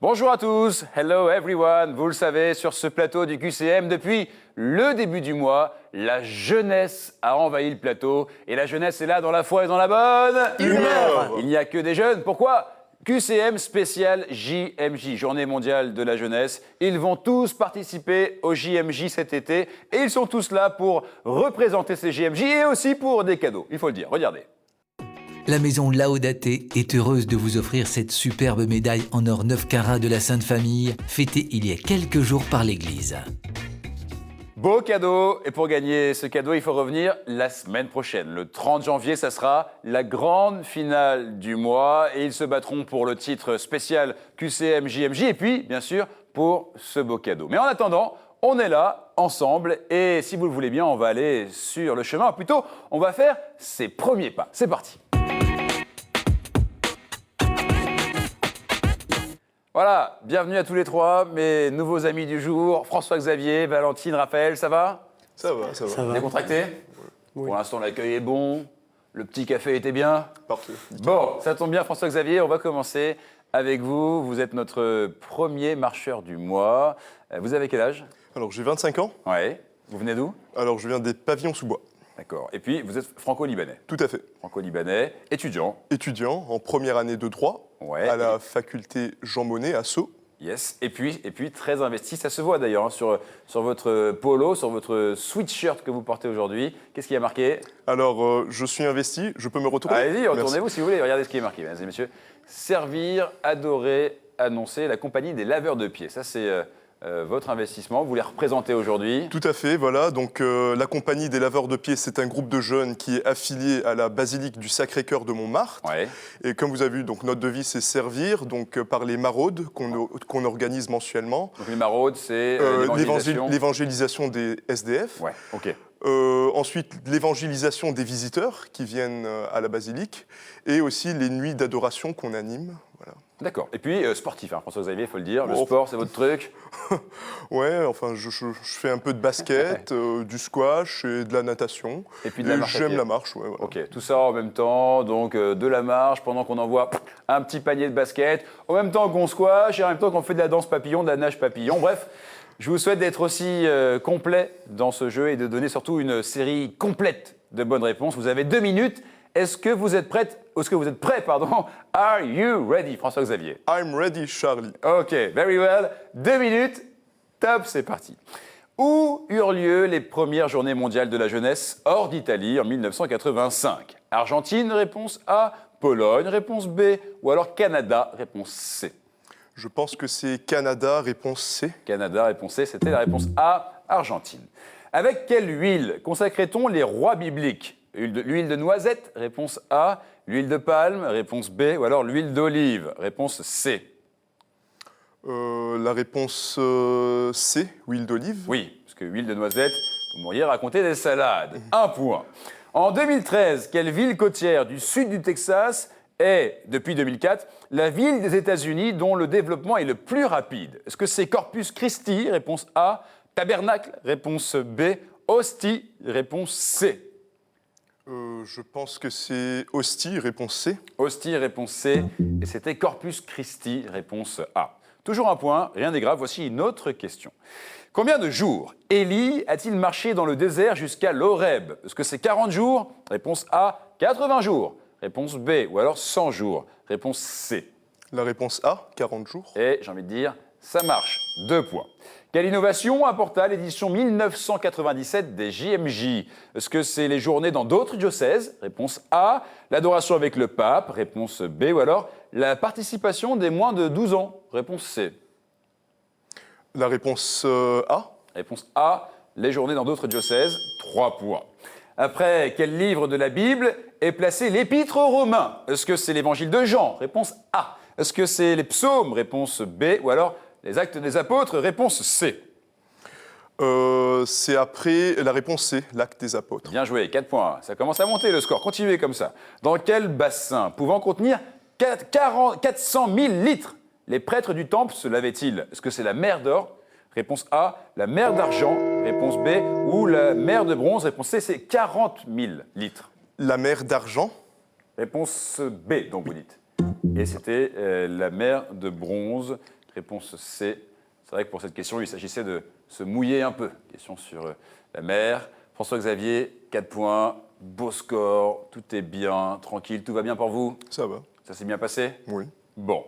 Bonjour à tous, hello everyone. Vous le savez, sur ce plateau du QCM, depuis le début du mois, la jeunesse a envahi le plateau. Et la jeunesse est là dans la foi et dans la bonne humeur. Il n'y a que des jeunes. Pourquoi ? QCM spécial JMJ, Journée mondiale de la jeunesse. Ils vont tous participer au JMJ cet été. Et ils sont tous là pour représenter ces JMJ et aussi pour des cadeaux. Il faut le dire, regardez. La maison Laodate est heureuse de vous offrir cette superbe médaille en or 9 carats de la Sainte Famille, fêtée il y a quelques jours par l'Église. Beau cadeau, et pour gagner ce cadeau, il faut revenir la semaine prochaine. Le 30 janvier, ça sera la grande finale du mois et ils se battront pour le titre spécial QCM JMJ et puis, bien sûr, pour ce beau cadeau. Mais en attendant, on est là, ensemble, et si vous le voulez bien, on va aller sur le chemin, ou plutôt, on va faire ses premiers pas. C'est parti. Voilà, bienvenue à tous les trois, mes nouveaux amis du jour, François-Xavier, Valentine, Raphaël, ça va ? Ça va. Décontracté ? Oui. Pour l'instant, l'accueil est bon, le petit café était bien. Parfait. Bon, ça tombe bien, François-Xavier, on va commencer avec vous. Vous êtes notre premier marcheur du mois. Vous avez quel âge ? Alors, j'ai 25 ans. Ouais. Vous venez d'où ? Alors, je viens des Pavillons-sous-Bois. D'accord. Et puis, vous êtes franco-libanais. Tout à fait. Franco-libanais, étudiant. Étudiant en première année de droit Ouais. à la faculté Jean Monnet à Sceaux. Yes. Et puis très investi. Ça se voit d'ailleurs hein, sur votre polo, sur votre sweatshirt que vous portez aujourd'hui. Qu'est-ce qui a marqué ? Alors, je suis investi. Je peux me retourner ? Allez-y, retournez-vous si vous voulez. Regardez ce qui est marqué, mesdames et messieurs. Servir, adorer, annoncer la compagnie des laveurs de pieds. Ça, c'est votre investissement. Vous les représentez aujourd'hui. Tout à fait, voilà. Donc, la compagnie des laveurs de pieds, c'est un groupe de jeunes qui est affilié à la basilique du Sacré-Cœur de Montmartre. Ouais. Et comme vous avez vu, donc, notre devise, c'est servir donc, par les maraudes qu'on organise mensuellement. Donc les maraudes, c'est L'évangélisation des SDF. Ouais, ok. Ensuite, l'évangélisation des visiteurs qui viennent à la basilique et aussi les nuits d'adoration qu'on anime. Voilà. D'accord. Et puis sportif, hein, François-Xavier, il faut le dire. Le Oh. sport, c'est votre truc. Ouais, enfin, je fais un peu de basket, du squash et de la natation. Et puis de la marche à pied. J'aime la marche, ouais. Voilà. Ok, tout ça en même temps, donc de la marche, pendant qu'on envoie un petit panier de basket, en même temps qu'on squash et en même temps qu'on fait de la danse papillon, de la nage papillon. Bref, je vous souhaite d'être aussi complet dans ce jeu et de donner surtout une série complète de bonnes réponses. Vous avez 2 minutes. Est-ce que vous êtes prêts ? Are you ready, François-Xavier ? I'm ready, Charlie. Ok, very well. 2 minutes. Top, c'est parti. Où eurent lieu les premières journées mondiales de la jeunesse hors d'Italie en 1985 ? Argentine, réponse A. Pologne, réponse B. Ou alors Canada, réponse C. Je pense que c'est Canada, réponse C. Canada, réponse C, c'était la réponse A. Argentine. Avec quelle huile consacrait-on les rois bibliques ? L'huile de noisette, réponse A. L'huile de palme, réponse B. Ou alors l'huile d'olive, réponse C. La réponse C, huile d'olive. Oui, parce que huile de noisette, vous m'auriez raconté des salades. 1 point. En 2013, quelle ville côtière du sud du Texas est, depuis 2004, la ville des États-Unis dont le développement est le plus rapide ? Est-ce que c'est Corpus Christi, réponse A. Tabernacle, réponse B. Hostie, réponse C. Je pense que c'est Hostie, réponse C. Hostie, réponse C. Et c'était Corpus Christi, réponse A. Toujours 1 point, rien n'est grave. Voici une autre question. Combien de jours Élie a-t-il marché dans le désert jusqu'à l'Horeb ? Est-ce que c'est 40 jours ? Réponse A. 80 jours. Réponse B. Ou alors 100 jours. Réponse C. La réponse A, 40 jours. Et j'ai envie de dire, ça marche. 2 points. Quelle innovation apporta l'édition 1997 des JMJ ? Est-ce que c'est les journées dans d'autres diocèses ? Réponse A. L'adoration avec le pape ? Réponse B. Ou alors la participation des moins de 12 ans ? Réponse C. La réponse A. Réponse A. Les journées dans d'autres diocèses ? 3 points. Après, quel livre de la Bible est placé l'Épître aux Romains ? Est-ce que c'est l'Évangile de Jean ? Réponse A. Est-ce que c'est les psaumes ? Réponse B. Ou alors les Actes des Apôtres, réponse C. C'est après la réponse C, l'acte des apôtres. Bien joué, 4 points. Ça commence à monter le score. Continuez comme ça. Dans quel bassin pouvant contenir 400 000 litres les prêtres du temple se lavaient-ils ? Est-ce que c'est la mer d'or ? Réponse A. La mer d'argent, réponse B. Ou la mer de bronze, réponse C. C'est 40 000 litres. La mer d'argent. Réponse B, donc vous dites. Et c'était la mer de bronze réponse C. C'est vrai que pour cette question, il s'agissait de se mouiller un peu. Question sur la mer. François-Xavier, 4 points, beau score, tout est bien, tranquille, tout va bien pour vous? Ça va, Ça s'est bien passé? oui. Bon.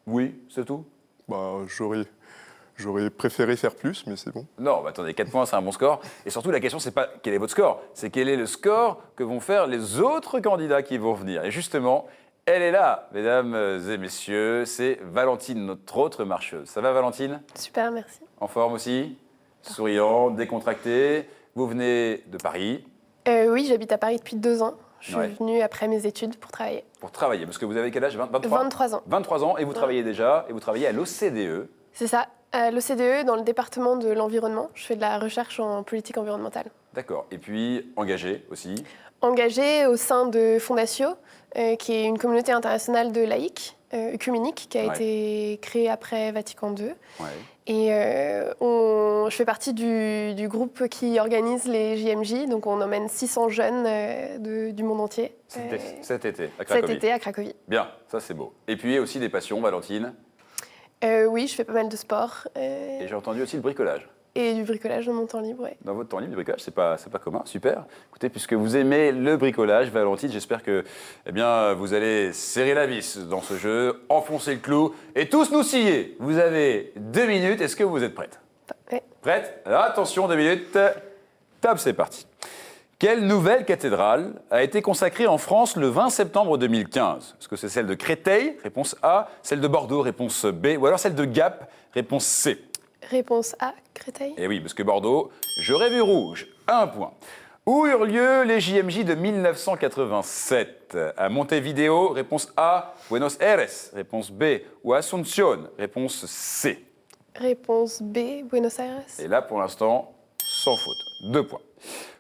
Oui, c'est tout? Bah, j'aurais préféré faire plus, mais c'est bon. Non, bah attendez, 4 points, c'est un bon score. Et surtout, la question, c'est pas quel est votre score, c'est quel est le score que vont faire les autres candidats qui vont venir. Et justement, elle est là, mesdames et messieurs, c'est Valentine, notre autre marcheuse. Ça va, Valentine? Super, merci. En forme aussi? Souriante, décontractée. Vous venez de Paris Oui, j'habite à Paris depuis 2 ans. Je suis venue après mes études pour travailler. pour travailler, parce que vous avez quel âge? 23 23 ans. 23 ans, et vous travaillez déjà, et vous travaillez à l'OCDE. C'est ça, à l'OCDE, dans le département de l'environnement. Je fais de la recherche en politique environnementale. D'accord. Et puis, engagé aussi. Engagée au sein de Fondatio, qui est une communauté internationale de laïcs, œcuménique, qui a été créée après Vatican II. Ouais. Et je fais partie du groupe qui organise les JMJ, donc on emmène 600 jeunes du monde entier. Cet été, à Cracovie. Cet été à Cracovie. Bien, ça c'est beau. Et puis aussi des passions, Valentine. Oui, je fais pas mal de sport. Et j'ai entendu aussi le bricolage. Et du bricolage dans mon temps libre, ouais. Dans votre temps libre, du bricolage, c'est pas commun, super. Écoutez, puisque vous aimez le bricolage, Valentine, j'espère que vous allez serrer la vis dans ce jeu, enfoncer le clou et tous nous scier. Vous avez 2 minutes, est-ce que vous êtes prête? Ouais. Prête? Alors, attention, 2 minutes, top, c'est parti. Quelle nouvelle cathédrale a été consacrée en France le 20 septembre 2015? Est-ce que c'est celle de Créteil? Réponse A. Celle de Bordeaux? Réponse B. Ou alors celle de Gap? Réponse C. Réponse A, Créteil. Eh oui, parce que Bordeaux, j'aurais vu rouge. 1 point. Où eurent lieu les JMJ de 1987? À Montevideo, réponse A. Buenos Aires, réponse B. Ou Asunción, réponse C. Réponse B, Buenos Aires. Et là, pour l'instant, sans faute. 2 points.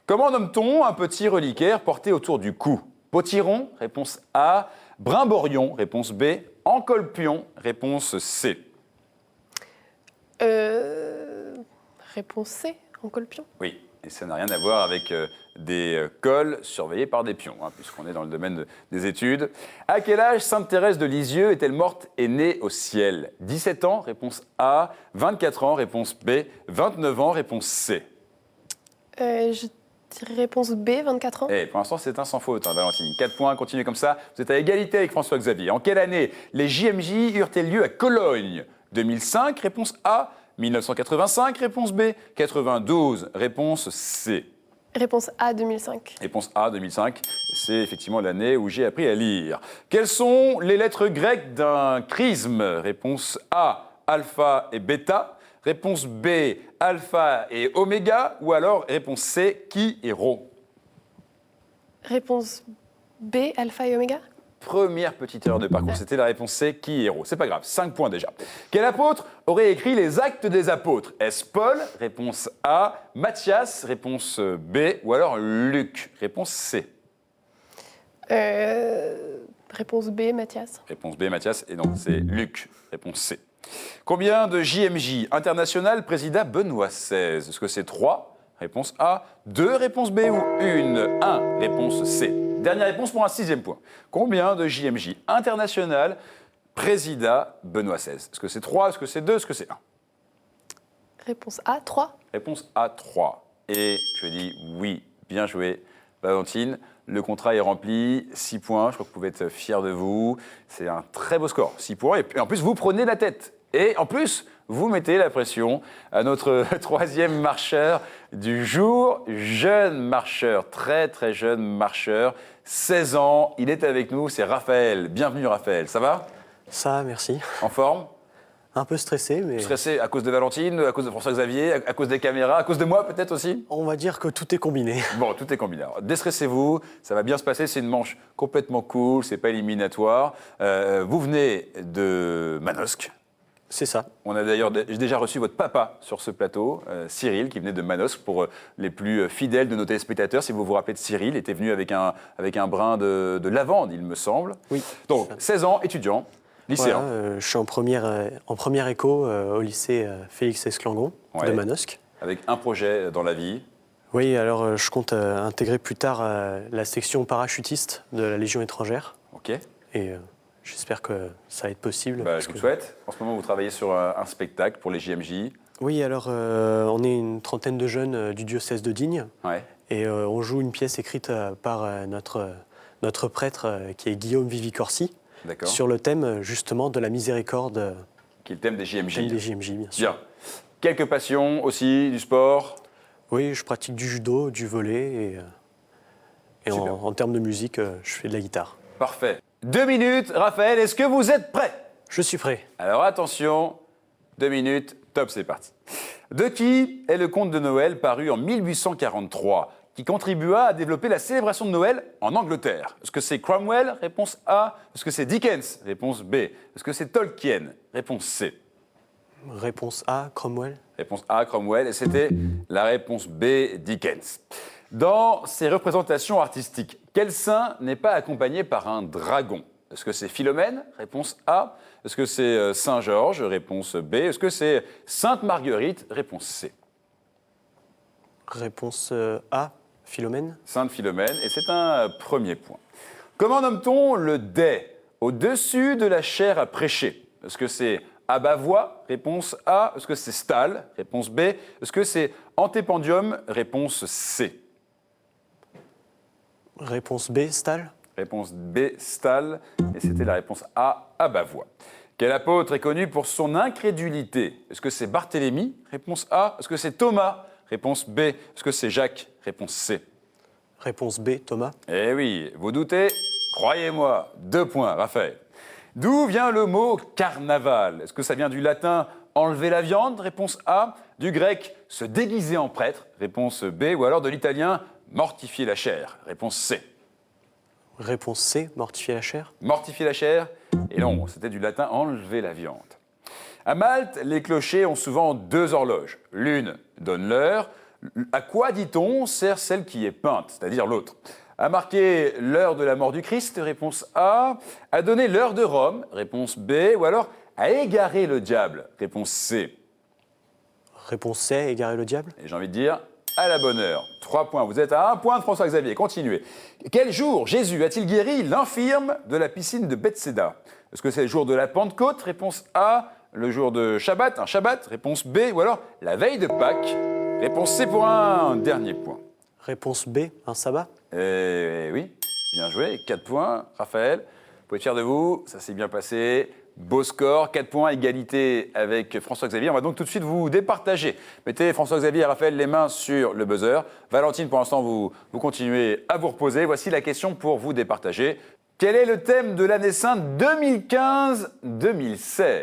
Comment nomme-t-on un petit reliquaire porté autour du cou? Potiron, réponse A. Brimborion, réponse B. Encolpion, réponse C. Réponse C, Encolpion. Oui, et ça n'a rien à voir avec des cols surveillés par des pions, puisqu'on est dans le domaine des études. À quel âge Sainte Thérèse de Lisieux est-elle morte et née au ciel? 17 ans, réponse A. 24 ans, réponse B. 29 ans, réponse C. Je dirais réponse B, 24 ans. Et pour l'instant, c'est un sans faute, Valentine. 4 points, continuez comme ça. Vous êtes à égalité avec François-Xavier. En quelle année les JMJ eurent-elles lieu à Cologne? 2005, réponse A. 1985, réponse B. 92, réponse C. Réponse A, 2005. Réponse A, 2005. C'est effectivement l'année où j'ai appris à lire. Quelles sont les lettres grecques d'un chrisme? Réponse A, alpha et bêta. Réponse B, alpha et oméga. Ou alors réponse C, chi et rho. Réponse B, alpha et oméga. Première petite erreur de parcours, c'était la réponse C, qui est héros. C'est pas grave, 5 points déjà. Quel apôtre aurait écrit les Actes des Apôtres? Est-ce Paul? Réponse A. Matthias? Réponse B. Ou alors Luc? Réponse C. Réponse B, Mathias. Réponse B, Matthias. Et non, c'est Luc. Réponse C. Combien de JMJ international présida Benoît XVI? Est-ce que c'est 3? Réponse A. 2. Réponse B ou 1? 1. Réponse C. Dernière réponse pour un 6e point. Combien de JMJ international présida Benoît XVI? Est-ce que c'est 3? Est-ce que c'est 2? Est-ce que c'est 1? Réponse A, 3. Réponse A, 3. Et je dis oui, bien joué, Valentine. Le contrat est rempli, 6 points. Je crois que vous pouvez être fiers de vous. C'est un très beau score, 6 points. Et puis, en plus, vous prenez la tête. Et en plus, vous mettez la pression à notre 3e marcheur du jour. Jeune marcheur, très très jeune marcheur. 16 ans, il est avec nous, c'est Raphaël. Bienvenue Raphaël, ça va? Ça, merci. En forme? Un peu stressé, mais Stressé à cause de Valentine, à cause de François-Xavier, à cause des caméras, à cause de moi peut-être aussi? on va dire que tout est combiné. Bon, tout est combiné. Alors, déstressez-vous, ça va bien se passer. C'est une manche complètement cool, c'est pas éliminatoire. Vous venez de Manosque. C'est ça. On a d'ailleurs déjà reçu votre papa sur ce plateau, Cyril, qui venait de Manosque. Pour les plus fidèles de nos téléspectateurs, si vous vous rappelez de Cyril, était venu avec un brin de lavande, il me semble. Oui. Donc, 16 ans, étudiant, lycéen. Voilà, je suis en première éco au lycée Félix Esclangon de Manosque. Avec un projet dans la vie. Oui, alors je compte intégrer plus tard la section parachutiste de la Légion étrangère. OK. Et J'espère que ça va être possible. Je vous le souhaite. En ce moment, vous travaillez sur un spectacle pour les JMJ. Oui, alors on est une trentaine de jeunes du diocèse de Digne. Ouais. Et on joue une pièce écrite par notre prêtre qui est Guillaume Vivicorsi. D'accord. Sur le thème justement de la miséricorde. Qui est le thème des JMJ. Thème des JMJ, bien sûr. Bien. Quelques passions aussi, du sport. Oui, je pratique du judo, du volley et en termes de musique, je fais de la guitare. Parfait. 2 minutes, Raphaël, est-ce que vous êtes prêt? Je suis prêt. Alors attention, 2 minutes, top, c'est parti. De qui est le conte de Noël paru en 1843 qui contribua à développer la célébration de Noël en Angleterre? Est-ce que c'est Cromwell? Réponse A. Est-ce que c'est Dickens? Réponse B. Est-ce que c'est Tolkien? Réponse C. Réponse A, Cromwell. Réponse A, Cromwell, et c'était la réponse B, Dickens. Dans ces représentations artistiques, quel saint n'est pas accompagné par un dragon? Est-ce que c'est Philomène? Réponse A. Est-ce que c'est Saint Georges? Réponse B. Est-ce que c'est Sainte Marguerite? Réponse C. Réponse A, Philomène. Sainte Philomène, et c'est un premier point. Comment nomme-t-on le dais au-dessus de la chaire à prêcher? Est-ce que c'est Abat-voix? Réponse A. Est-ce que c'est Stale? Réponse B. Est-ce que c'est Antépendium? Réponse C. Réponse B, Stahl. Réponse B, Stale, et c'était la réponse A, Abat-voix. Quel apôtre est connu pour son incrédulité? Est-ce que c'est Barthélemy? Réponse A. Est-ce que c'est Thomas? Réponse B. Est-ce que c'est Jacques? Réponse C. Réponse B, Thomas. Eh oui, vous doutez? Croyez-moi, 2 points, Raphaël. D'où vient le mot carnaval? Est-ce que ça vient du latin enlever la viande? Réponse A. Du grec se déguiser en prêtre? Réponse B. Ou alors de l'italien mortifier la chair? Réponse C. Réponse C, mortifier la chair. Mortifier la chair? Et non, c'était du latin enlever la viande. À Malte, les clochers ont souvent 2 horloges. L'une donne l'heure. À quoi, dit-on, sert celle qui est peinte, c'est-à-dire l'autre? À marquer l'heure de la mort du Christ? Réponse A. À donner l'heure de Rome? Réponse B. Ou alors à égarer le diable? Réponse C. Réponse C, égarer le diable. Et j'ai envie de dire, à la bonne heure. 3 points. Vous êtes à 1 point de François-Xavier. Continuez. Quel jour Jésus a-t-il guéri l'infirme de la piscine de Bethséda? Est-ce que c'est le jour de la Pentecôte? Réponse A. Le jour de Shabbat, un Shabbat? Réponse B. Ou alors la veille de Pâques? Réponse C pour un dernier point. Réponse B, un sabbat. Oui, bien joué. 4 points. Raphaël, vous pouvez être fier de vous. Ça s'est bien passé. Beau score, 4 points, égalité avec François-Xavier. On va donc tout de suite vous départager. Mettez François-Xavier et Raphaël les mains sur le buzzer. Valentine, pour l'instant, vous continuez à vous reposer. Voici la question pour vous départager. Quel est le thème de l'année sainte 2015-2016?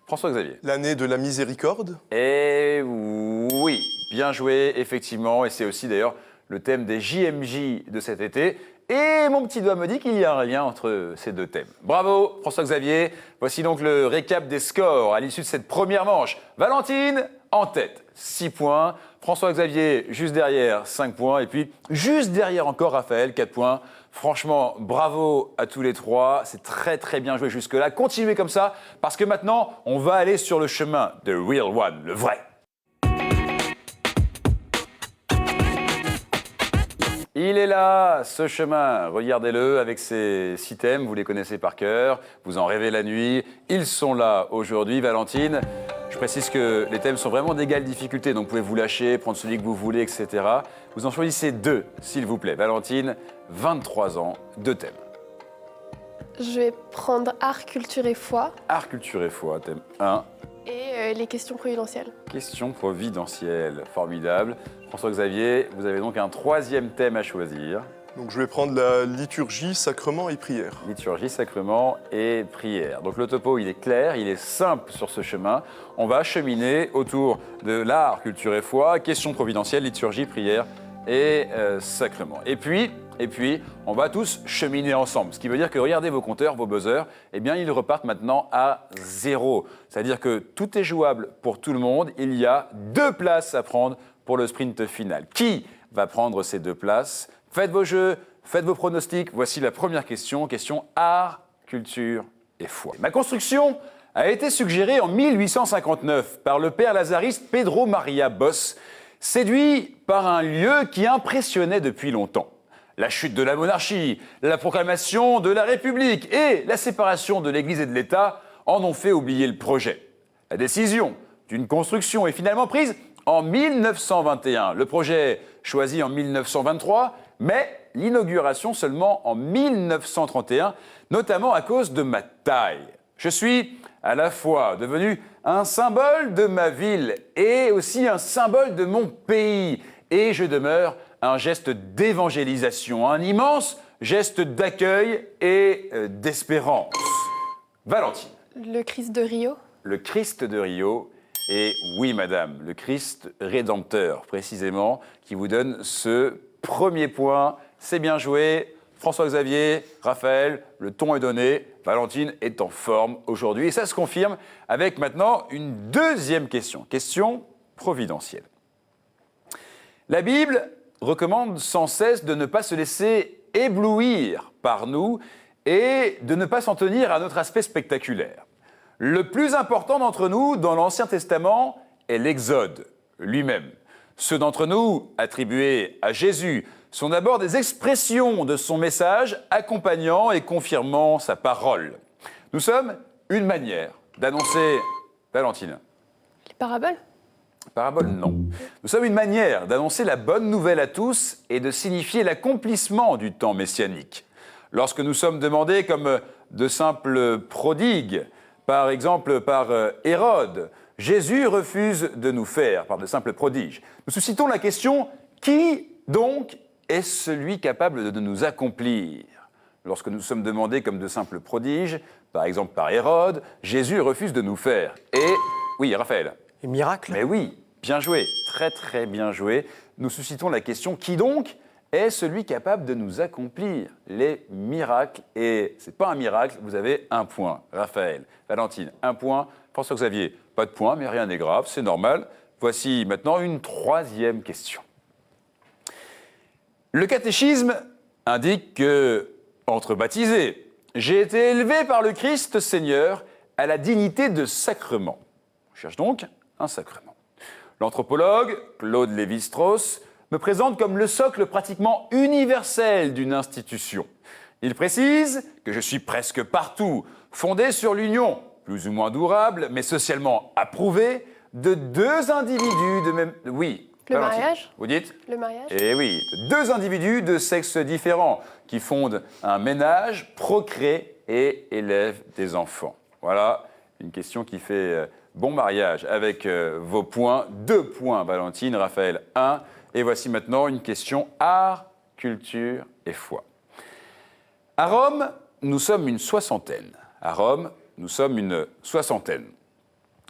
François-Xavier. L'année de la miséricorde. Eh oui, bien joué, effectivement. Et c'est aussi d'ailleurs le thème des JMJ de cet été. Et mon petit doigt me dit qu'il y a un lien entre ces 2 thèmes. Bravo, François-Xavier. Voici donc le récap des scores à l'issue de cette première manche. Valentine en tête, 6 points. François-Xavier juste derrière, 5 points. Et puis juste derrière encore Raphaël, 4 points. Franchement, bravo à tous les 3. C'est très très bien joué jusque-là. Continuez comme ça, parce que maintenant, on va aller sur le chemin de Real One, le vrai. Il est là, ce chemin. Regardez-le avec ses 6 thèmes. Vous les connaissez par cœur. Vous en rêvez la nuit. Ils sont là aujourd'hui. Valentine, je précise que les thèmes sont vraiment d'égale difficulté. Donc vous pouvez vous lâcher, prendre celui que vous voulez, etc. Vous en choisissez 2, s'il vous plaît. Valentine, 23 ans, 2 thèmes. Je vais prendre art, culture et foi Art, culture et foi, thème 1. et les questions providentielles. Question providentielle. Formidable. François-Xavier, vous avez donc un 3e thème à choisir. Donc je vais prendre la liturgie, sacrement et prière. Liturgie, sacrement et prière. Donc le topo, il est clair, il est simple sur ce chemin. On va cheminer autour de l'art, culture et foi, questions providentielles, liturgie, prière et sacrement. Et puis, on va tous cheminer ensemble. Ce qui veut dire que regardez vos compteurs, vos buzzers, eh bien ils repartent maintenant à 0. C'est-à-dire que tout est jouable pour tout le monde. Il y a 2 places à prendre pour le sprint final. Qui va prendre ces 2 places? Faites vos jeux, faites vos pronostics. Voici la première question, question art, culture et foi. Ma construction a été suggérée en 1859 par le père lazariste Pedro Maria Bosch, séduit par un lieu qui impressionnait depuis longtemps. La chute de la monarchie, la proclamation de la République et la séparation de l'Église et de l'État en ont fait oublier le projet. La décision d'une construction est finalement prise en 1921. Le projet choisi en 1923, mais l'inauguration seulement en 1931, notamment à cause de ma taille. Je suis à la fois devenu un symbole de ma ville et aussi un symbole de mon pays. Et je demeure un geste d'évangélisation, un immense geste d'accueil et d'espérance. Valentine. Le Christ de Rio. Le Christ de Rio. Et oui, madame, le Christ rédempteur, précisément, qui vous donne ce premier point. C'est bien joué. François-Xavier, Raphaël, le ton est donné. Valentine est en forme aujourd'hui. Et ça se confirme avec maintenant une deuxième question. Question providentielle. La Bible recommande sans cesse de ne pas se laisser éblouir par nous et de ne pas s'en tenir à notre aspect spectaculaire. Le plus important d'entre nous dans l'Ancien Testament est l'Exode lui-même. Ceux d'entre nous attribués à Jésus sont d'abord des expressions de son message accompagnant et confirmant sa parole. Nous sommes une manière d'annoncer... Valentine. Les paraboles. Parabole, non. Nous sommes une manière d'annoncer la bonne nouvelle à tous et de signifier l'accomplissement du temps messianique. Lorsque nous sommes demandés comme de simples prodigues, par exemple par Hérode, Jésus refuse de nous faire par de simples prodiges. Nous suscitons la question « Qui donc est celui capable de nous accomplir ?» Lorsque nous sommes demandés comme de simples prodiges, par exemple par Hérode, Jésus refuse de nous faire. Et, oui, Raphaël. Les miracles. Mais oui, bien joué, très très bien joué. Nous suscitons la question, qui donc est celui capable de nous accomplir les miracles? Et c'est pas un miracle, vous avez un point. Raphaël, Valentine, un point. François-Xavier, pas de point, mais rien n'est grave, c'est normal. Voici maintenant une troisième question. Le catéchisme indique que, entre baptisés, j'ai été élevé par le Christ Seigneur à la dignité de sacrement. On cherche donc un sacrement. L'anthropologue Claude Lévi-Strauss me présente comme le socle pratiquement universel d'une institution. Il précise que je suis presque partout, fondé sur l'union, plus ou moins durable, mais socialement approuvée, de deux individus de même... Oui. Le Valentine, mariage. vous dites ? Le mariage. Eh oui, deux individus de sexes différents qui fondent un ménage, procréent et élèvent des enfants. Voilà une question qui fait bon mariage avec vos points. 2 points, Valentine, Raphaël, 1. Et voici maintenant une question art, culture et foi. À Rome, nous sommes une soixantaine. À Rome, nous sommes une soixantaine.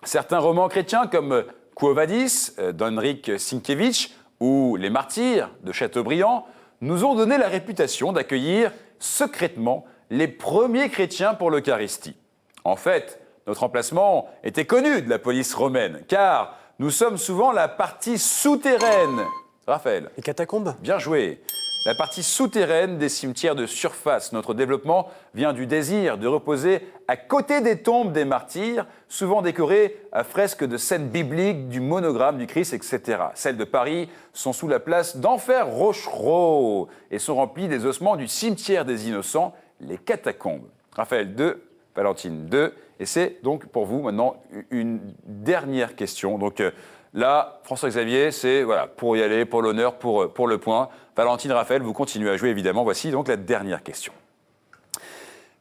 Certains romans chrétiens comme Quo Vadis d'Henryk Sienkiewicz ou Les Martyrs de Chateaubriand nous ont donné la réputation d'accueillir secrètement les premiers chrétiens pour l'Eucharistie. En fait, notre emplacement était connu de la police romaine, car nous sommes souvent la partie souterraine. Raphaël. Les catacombes. Bien joué. La partie souterraine des cimetières de surface. Notre développement vient du désir de reposer à côté des tombes des martyrs, souvent décorées à fresques de scènes bibliques, du monogramme du Christ, etc. Celles de Paris sont sous la place d'Enfer Rochereau et sont remplies des ossements du cimetière des Innocents, les catacombes. Raphaël 2, Valentine 2. Et c'est donc pour vous maintenant une dernière question. Donc là, François-Xavier, c'est voilà, pour y aller, pour l'honneur, pour le point. Valentine, Raphaël, vous continuez à jouer évidemment. Voici donc la dernière question.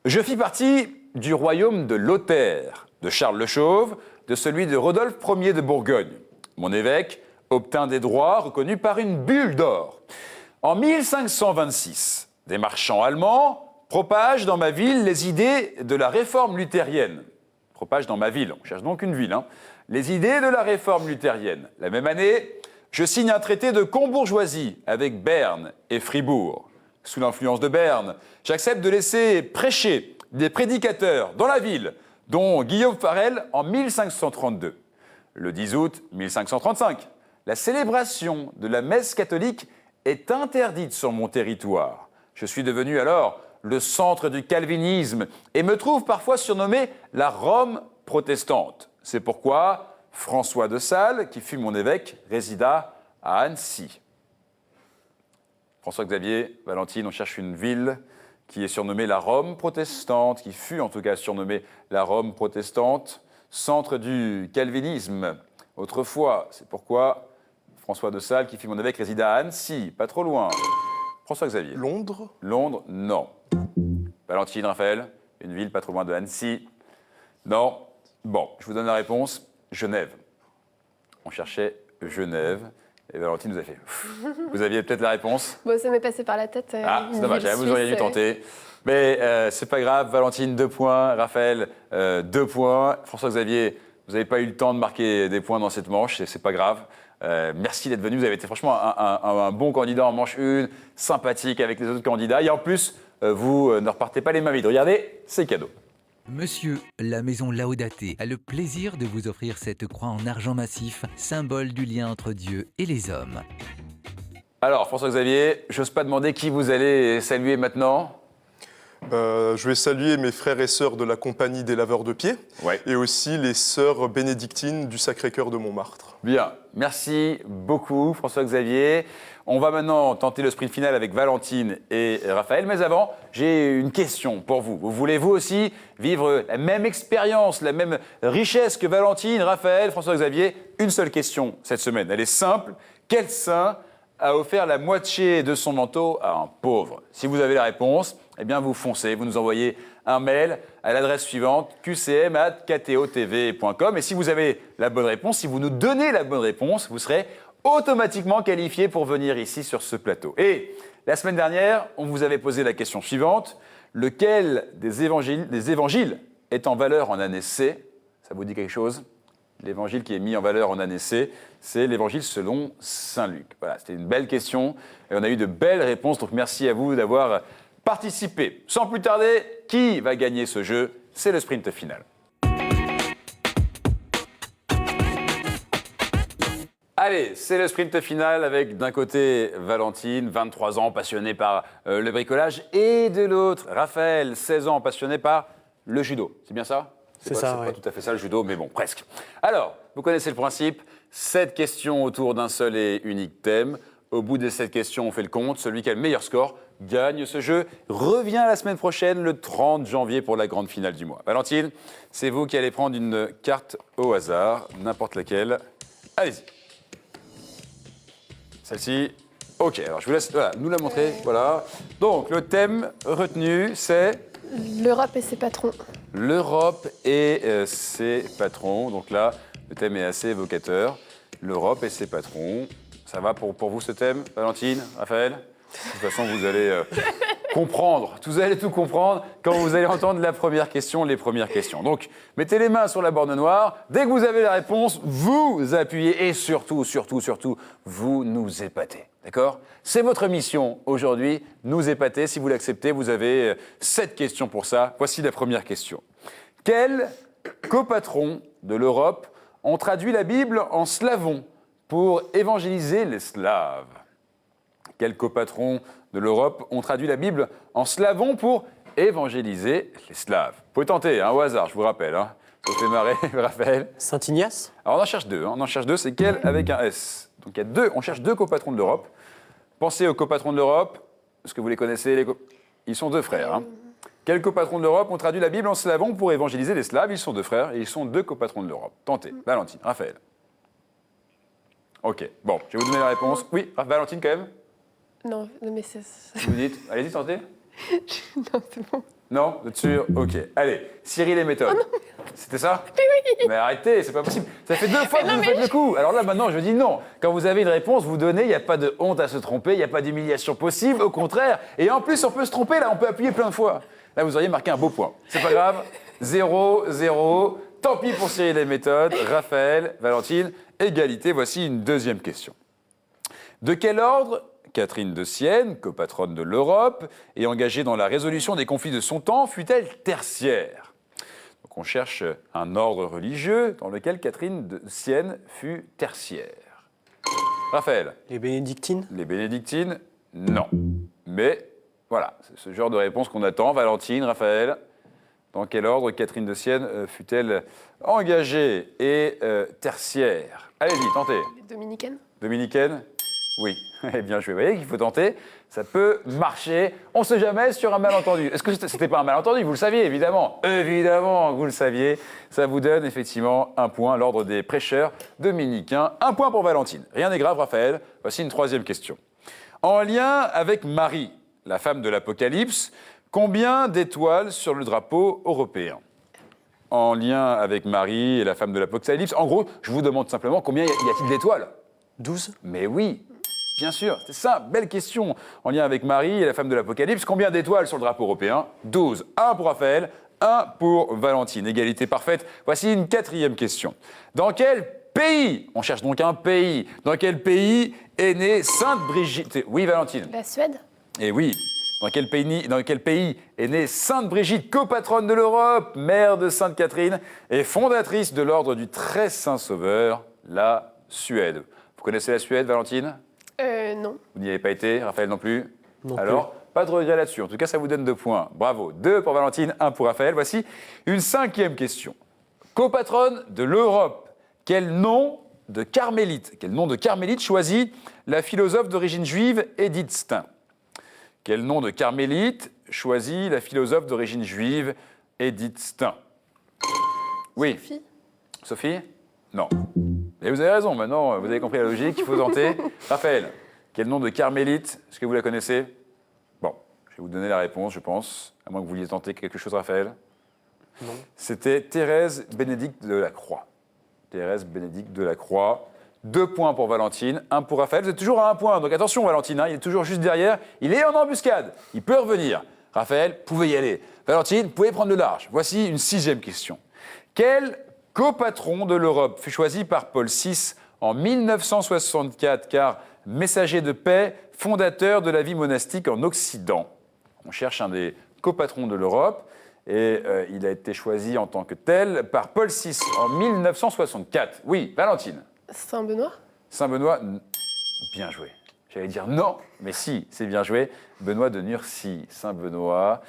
Je fis partie du royaume de Lothaire, de Charles le Chauve, de celui de Rodolphe Ier de Bourgogne. Mon évêque obtint des droits reconnus par une bulle d'or. En 1526, des marchands allemands propagent dans ma ville les idées de la réforme luthérienne. Propagent dans ma ville, on cherche donc une ville, hein. Les idées de la réforme luthérienne. La même année, je signe un traité de combourgeoisie avec Berne et Fribourg. Sous l'influence de Berne, j'accepte de laisser prêcher des prédicateurs dans la ville, dont Guillaume Farel en 1532. Le 10 août 1535, la célébration de la messe catholique est interdite sur mon territoire. Je suis devenu alors le centre du calvinisme et me trouve parfois surnommé la Rome protestante. C'est pourquoi François de Sales, qui fut mon évêque, résida à Annecy. François-Xavier, Valentine, on cherche une ville qui est surnommée la Rome protestante, qui fut en tout cas surnommée la Rome protestante, centre du calvinisme. Autrefois, c'est pourquoi François de Sales, qui fit mon évêque, résida à Annecy, pas trop loin. François-Xavier. Londres? Londres, non. Valentine, Raphaël, une ville pas trop loin de Annecy. Non. Bon, je vous donne la réponse. Genève. On cherchait Genève. Et Valentine nous a fait. Vous aviez peut-être la réponse? Bon, ça m'est passé par la tête. Ah, c'est une dommage, ville vous auriez dû suisse, tenter. Mais c'est pas grave. Valentine, 2 points. Raphaël, 2 points. François-Xavier, vous n'avez pas eu le temps de marquer des points dans cette manche. C'est pas grave. Merci d'être venu. Vous avez été franchement un bon candidat en manche 1, sympathique avec les autres candidats. Et en plus, vous ne repartez pas les mains vides. Regardez, c'est cadeau. Monsieur, la maison Laodaté a le plaisir de vous offrir cette croix en argent massif, symbole du lien entre Dieu et les hommes. Alors, François-Xavier, j'ose pas demander qui vous allez saluer maintenant. Je vais saluer mes frères et sœurs de la Compagnie des laveurs de pieds Ouais. et aussi les sœurs bénédictines du Sacré-Cœur de Montmartre. Bien, merci beaucoup François-Xavier. On va maintenant tenter le sprint final avec Valentine et Raphaël. Mais avant, j'ai une question pour vous. Vous voulez vous aussi vivre la même expérience, la même richesse que Valentine, Raphaël, François-Xavier? Une seule question cette semaine. Elle est simple. Quel saint a offert la moitié de son manteau à un pauvre? Si vous avez la réponse, eh bien vous foncez, vous nous envoyez un mail à l'adresse suivante qcm@ktotv.com. Et si vous avez la bonne réponse, si vous nous donnez la bonne réponse, vous serez automatiquement qualifié pour venir ici sur ce plateau. Et la semaine dernière, on vous avait posé la question suivante. Lequel des évangiles est en valeur en année C? Ça vous dit quelque chose? L'évangile qui est mis en valeur en année C, c'est l'évangile selon saint Luc. Voilà, c'était une belle question et on a eu de belles réponses. Donc merci à vous d'avoir participé. Sans plus tarder, qui va gagner ce jeu? C'est le sprint final. Allez, c'est le sprint final avec d'un côté Valentine, 23 ans, passionnée par le bricolage, et de l'autre, Raphaël, 16 ans, passionné par le judo. C'est bien ça? C'est ça, C'est ouais. pas tout à fait ça le judo, mais bon, presque. Alors, vous connaissez le principe, 7 questions autour d'un seul et unique thème. Au bout de 7 questions, on fait le compte. Celui qui a le meilleur score gagne ce jeu. Revient la semaine prochaine, le 30 janvier, pour la grande finale du mois. Valentine, c'est vous qui allez prendre une carte au hasard, n'importe laquelle. Allez-y. Celle-ci. Ok, alors je vous laisse nous la montrer. Voilà. Donc, le thème retenu, c'est L'Europe et ses patrons. l'Europe et ses patrons. Donc là, le thème est assez évocateur. L'Europe et ses patrons. Ça va pour vous ce thème, Valentine, Raphaël? De toute façon, vous allez comprendre. Vous allez tout comprendre quand vous allez entendre la première question, les premières questions. Donc, mettez les mains sur la borne noire. Dès que vous avez la réponse, vous appuyez et surtout, vous nous épatez. D'accord? C'est votre mission aujourd'hui, nous épater. Si vous l'acceptez, vous avez 7 questions pour ça. Voici la première question. Quels copatrons de l'Europe ont traduit la Bible en slavon pour évangéliser les Slaves? Quels copatrons de l'Europe ont traduit la Bible en slavon pour évangéliser les Slaves? Vous pouvez tenter, au hasard, je vous rappelle. Ça vous fait marrer, Raphaël? Saint Ignace? Alors on en cherche 2. On en cherche 2, c'est quel avec un S? Donc il y a 2, on cherche 2 copatrons de l'Europe. Pensez aux copatrons de l'Europe. Est-ce que vous les connaissez? Ils sont 2 frères. Quels copatrons de l'Europe ont traduit la Bible en slavon pour évangéliser les Slaves? Ils sont 2 frères et ils sont 2 copatrons de l'Europe. Tentez. Valentine, Raphaël. Ok, bon, je vais vous donner la réponse. Oui, Valentine quand même? Non, mais c'est... Vous dites, allez-y, tentez. Non, c'est bon. Non, vous êtes sûr? Ok. Allez, Cyril et méthode. C'était ça? Oui. Mais arrêtez, c'est pas possible. Ça fait 2 fois que vous faites le coup. Alors là, maintenant, je dis non. Quand vous avez une réponse, vous donnez, il n'y a pas de honte à se tromper, il n'y a pas d'humiliation possible, au contraire. Et en plus, on peut se tromper, là, on peut appuyer plein de fois. Là, vous auriez marqué un beau point. C'est pas grave. 0-0. Tant pis pour Cyril et méthode. Raphaël, Valentine, égalité. Voici une deuxième question. De quel ordre Catherine de Sienne, copatronne de l'Europe, et engagée dans la résolution des conflits de son temps, fut-elle tertiaire? Donc on cherche un ordre religieux dans lequel Catherine de Sienne fut tertiaire. Raphaël? Les bénédictines? Les bénédictines? Non. Mais voilà, c'est ce genre de réponse qu'on attend. Valentine, Raphaël? Dans quel ordre Catherine de Sienne fut-elle engagée et tertiaire? Allez-y, tentez. Les dominicaines? Dominicaine? Oui, bien joué. Vous voyez qu'il faut tenter, ça peut marcher. On ne sait jamais sur un malentendu. Est-ce que c'était pas un malentendu? Vous le saviez, évidemment. Évidemment, vous le saviez. Ça vous donne effectivement un point à l'ordre des prêcheurs dominicains. Un point pour Valentine. Rien n'est grave, Raphaël. Voici une troisième question. En lien avec Marie, la femme de l'Apocalypse, combien d'étoiles sur le drapeau européen? En lien avec Marie et la femme de l'Apocalypse, en gros, je vous demande simplement combien y a-t-il d'étoiles? 12. Mais oui, bien sûr, c'est ça, belle question. En lien avec Marie et la femme de l'Apocalypse, combien d'étoiles sur le drapeau européen? 12. 1 pour Raphaël, 1 pour Valentine. Égalité parfaite. Voici une quatrième question. Dans quel pays, on cherche donc un pays, dans quel pays est née Sainte Brigitte? Oui, Valentine. La Suède. Et oui, dans quel pays est née Sainte Brigitte, copatronne de l'Europe, mère de Sainte Catherine et fondatrice de l'ordre du Très Saint Sauveur, la Suède. Vous connaissez la Suède, Valentine? Non. Vous n'y avez pas été, Raphaël non plus? Non Alors, pas de regret là-dessus. En tout cas, ça vous donne 2 points. Bravo. 2 pour Valentine, 1 pour Raphaël. Voici une 5e question. Copatronne de l'Europe, quel nom de carmélite choisit la philosophe d'origine juive Edith Stein? Quel nom de carmélite choisit la philosophe d'origine juive Edith Stein? Oui. Sophie. Sophie? Non. Et vous avez raison, maintenant vous avez compris la logique, il faut tenter. Raphaël, quel nom de carmélite? Est-ce que vous la connaissez? Bon, je vais vous donner la réponse, je pense, à moins que vous vouliez tenter quelque chose, Raphaël. Non. C'était Thérèse Bénédicte de la Croix. Thérèse Bénédicte de la Croix. 2 points pour Valentine, 1 pour Raphaël. Vous êtes toujours à 1 point, donc attention Valentine, hein, il est toujours juste derrière. Il est en embuscade, il peut revenir. Raphaël, pouvez y aller. Valentine, pouvez prendre le large. Voici une 6e question. Quel copatron de l'Europe fut choisi par Paul VI en 1964 car messager de paix, fondateur de la vie monastique en Occident? On cherche un des copatrons de l'Europe et il a été choisi en tant que tel par Paul VI en 1964. Oui, Valentine. Saint-Benoît. Saint-Benoît, bien joué. J'allais dire non, mais si, c'est bien joué. Benoît de Nursie, Saint-Benoît.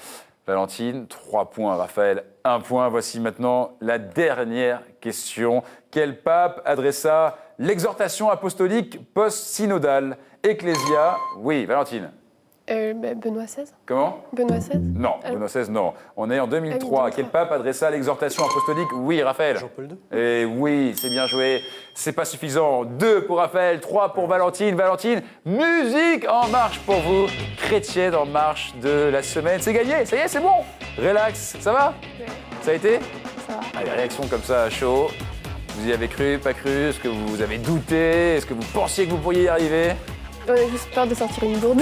Valentine, 3 points. Raphaël, 1 point. Voici maintenant la dernière question. Quel pape adressa l'exhortation apostolique post-synodale Ecclésia? Oui, Valentine. Benoît XVI. Comment? Benoît XVI. Non, Benoît XVI, non. On est en 2003. 2003. Quel pape adressa l'exhortation apostolique? Oui, Raphaël. Jean-Paul II. Et oui, c'est bien joué. C'est pas suffisant. 2 pour Raphaël, 3 pour Valentine. Valentine, musique en marche pour vous. Chrétienne en marche de la semaine. C'est gagné, ça y est, c'est bon. Relax, ça va? Ouais, Ça a été? ça va. Allez, réaction comme ça à chaud. Vous y avez cru, pas cru? Est-ce que vous avez douté? Est-ce que vous pensiez que vous pourriez y arriver? On a juste peur de sortir une bourde.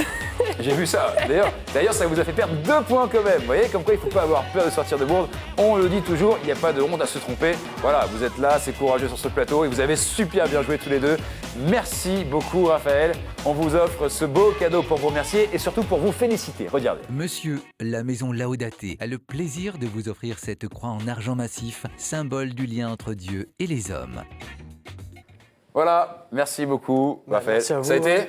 J'ai vu ça. D'ailleurs, ça vous a fait perdre 2 points quand même. Vous voyez, comme quoi il ne faut pas avoir peur de sortir de bourde. On le dit toujours, il n'y a pas de honte à se tromper. Voilà, vous êtes là, c'est courageux sur ce plateau et vous avez super bien joué tous les deux. Merci beaucoup, Raphaël. On vous offre ce beau cadeau pour vous remercier et surtout pour vous féliciter. Regardez. Monsieur, la maison Laodaté a le plaisir de vous offrir cette croix en argent massif, symbole du lien entre Dieu et les hommes. Voilà, merci beaucoup, Raphaël. merci à vous, Ça a été hein.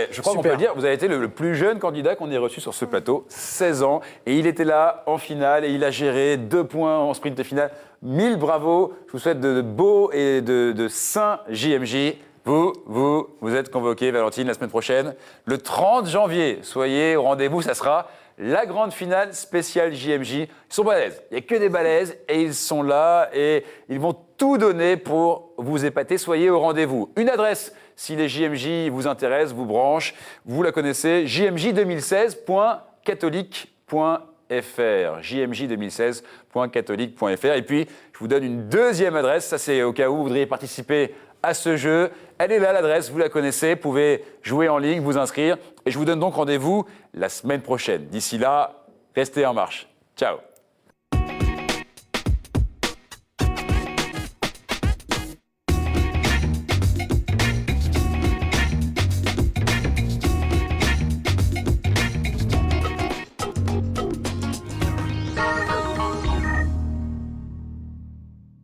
je crois qu'on Super. peut le dire, vous avez été le plus jeune candidat qu'on ait reçu sur ce plateau, 16 ans, et il était là en finale, et il a géré 2 points en sprint finale. 1000 bravos, je vous souhaite de beaux et de sains JMJ. Vous êtes convoqué, Valentine, la semaine prochaine, le 30 janvier. Soyez au rendez-vous, ça sera la grande finale spéciale JMJ. Ils sont balèzes, il n'y a que des balèzes, et ils sont là, et ils vont tout donner pour vous épater. Soyez au rendez-vous. Une adresse, si les JMJ vous intéressent, vous branchent, vous la connaissez, jmj2016.catholique.fr. jmj2016.catholique.fr. Et puis, je vous donne une 2e adresse, ça c'est au cas où vous voudriez participer à ce jeu. Elle est là, l'adresse, vous la connaissez, vous pouvez jouer en ligne, vous inscrire. Et je vous donne donc rendez-vous la semaine prochaine. D'ici là, restez en marche. Ciao.